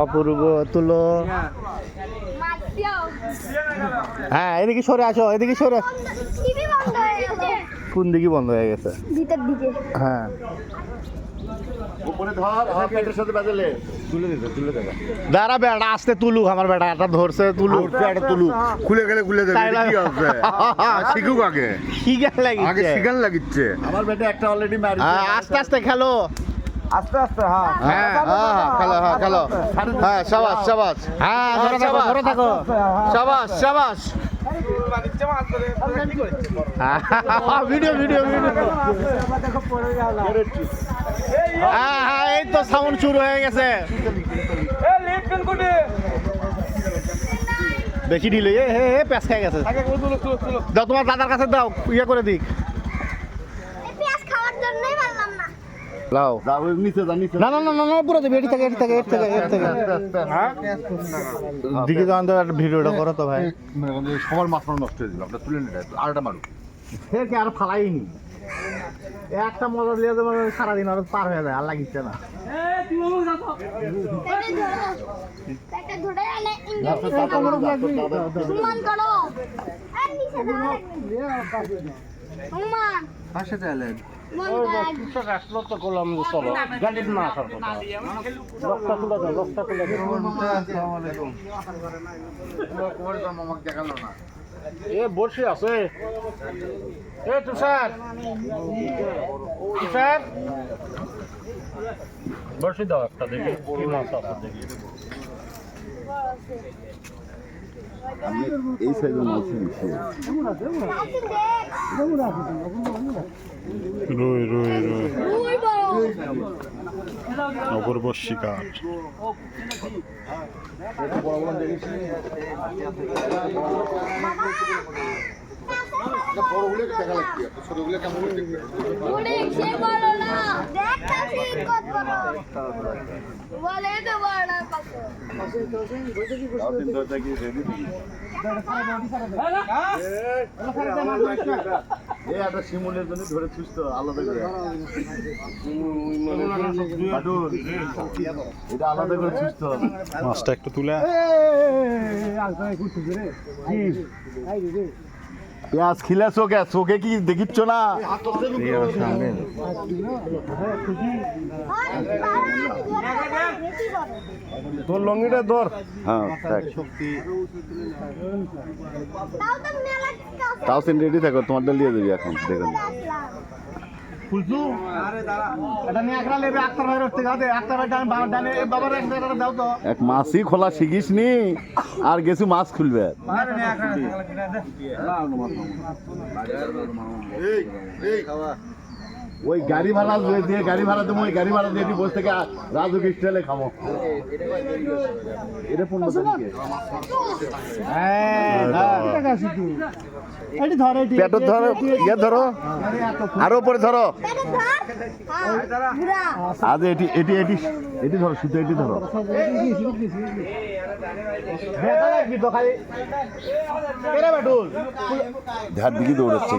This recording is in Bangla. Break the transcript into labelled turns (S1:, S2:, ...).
S1: অপূর্ব তুলো। হ্যাঁ এদিকে সরে আসো, এদিকে সরে। কোন দিকে বন্ধ হয়ে গেছে?
S2: ভিতর দিকে।
S1: হ্যাঁ
S3: উপরে ধর পেটের সাথে বাজলে তুলে দে
S1: দাঁড়া বেটা আসতে তুলুক, আমার বেটা এটা ধরছে তুলুক।
S3: একটা তুলু খুলে গেলে খুলে দেবে
S1: তাই না?
S3: কি আছে শিখুক আগে
S1: কি গান
S3: আগে
S1: লাগিছে?
S3: শিখান লাগিচ্ছে আমার বেটা একটা অলরেডি মারি
S1: আস্তে আস্তে খেলো।
S3: আস্তে আস্তে হ্যাঁ
S1: হ্যাঁ খেলো, হ্যাঁ খেলো। হ্যাঁ শাবাশ শাবাশ। হ্যাঁ ধরে থাকো, ধরে থাকো। শাবাশ শাবাশ। Video video video. হ্যাঁ হ্যাঁ এই তো সাউন্ড শুরু হয়ে গেছে। বেশি ঢিলে হে হে প্যাঁচ খেয়ে গেছে। দাও তোমার দাদার কাছে দাও, ইয়ে করে দিক।
S2: পেঁয়াজ খাওয়ার জন্যই বললাম না।
S1: লাও
S3: যাও নিচে যা নিচে
S1: না না না না পুরো দেবে, এটি থেকে এটি থেকে এটি থেকে এটি থেকে। হ্যাঁ দিকে যান তো একটা ভিডিওটা করো তো ভাই।
S3: সবার মাথা নষ্ট হয়ে দিল আমরা তুলে নিলে আরেকটা মারু
S1: সে কি আর ফালাইনি, একটা মজা দিয়ে তোমার সারাদিন আর পার হয়ে যায়, আর লাগিচ্ছে না।
S2: একটা ধরে আনে সম্মান করো। এই নিচে দাও। সম্মান।
S3: পাশে চাইলেন
S1: আসলো তো করলাম, চলো গাড়ি না আসার কথা। লকটা তুলে দাও, লকটা তুলে দাও।
S3: আসসালামু আলাইকুম আমাকে দেখালো না
S1: এ বসে আছে। এ তুষার তুষার বসে দাও একটা, দেখি কি মাছ আছে দেখি।
S3: আমি এই সাইজের মাছ নিচ্ছি
S4: রুই রুই রুই
S2: ওই বড়।
S4: অপূর্ব শিকার।
S3: বড়গুলো দেখা লাগছে ছোটগুলো কেমন দেখবে
S2: ওরে সে বড় না। দেখতাছি কত বড়। বলে তো বড় না কত।
S3: এই একটা শিমুলের জন্য ধরে থুস তো আলাদা করে এটা আলাদা করে থুস তো
S4: মাছটা একটু তুলে
S3: পেঁয়াজ খিলা চোখে চোখে কি দেখিচ্ছ না
S1: তোর লঙ্গিটা ধর।
S3: হ্যাঁ
S2: তাও তো মেলা কাছে
S3: তাও সেন রেডি থাকো তোমারটা নিয়ে দেবি এখন দেখুন
S1: ফুলসু এটা নিয়ে একলা লেবে আক্তার ভাই রতে গাও দে, আক্তার ভাই ডানে বাবার এক জায়গাটা দাও তো।
S3: এক মাছই খোলা শিখিস নি আর গেছু মাছ খুলবে ওই গাড়ি ভাড়া দিয়ে গাড়ি ভাড়া দেবো ওই গাড়ি ভাড়া দিয়ে বসে থেকে রাজু স্টাইলে খাবো এটা 15 তারিখে
S1: হ্যাঁ এটি ধর, এটি
S3: পেটর ধরো ইয়ে ধরো আরো উপরে ধরো
S2: পেটে ধর। হ্যাঁ বুড়া।
S3: আজ এটি এটি এটি এটি ধরো শুধু এটি ধরো
S1: বেটা লাগবি তো খালি। কেরে বেটুল
S3: ধার দিকে দৌড়াচ্ছে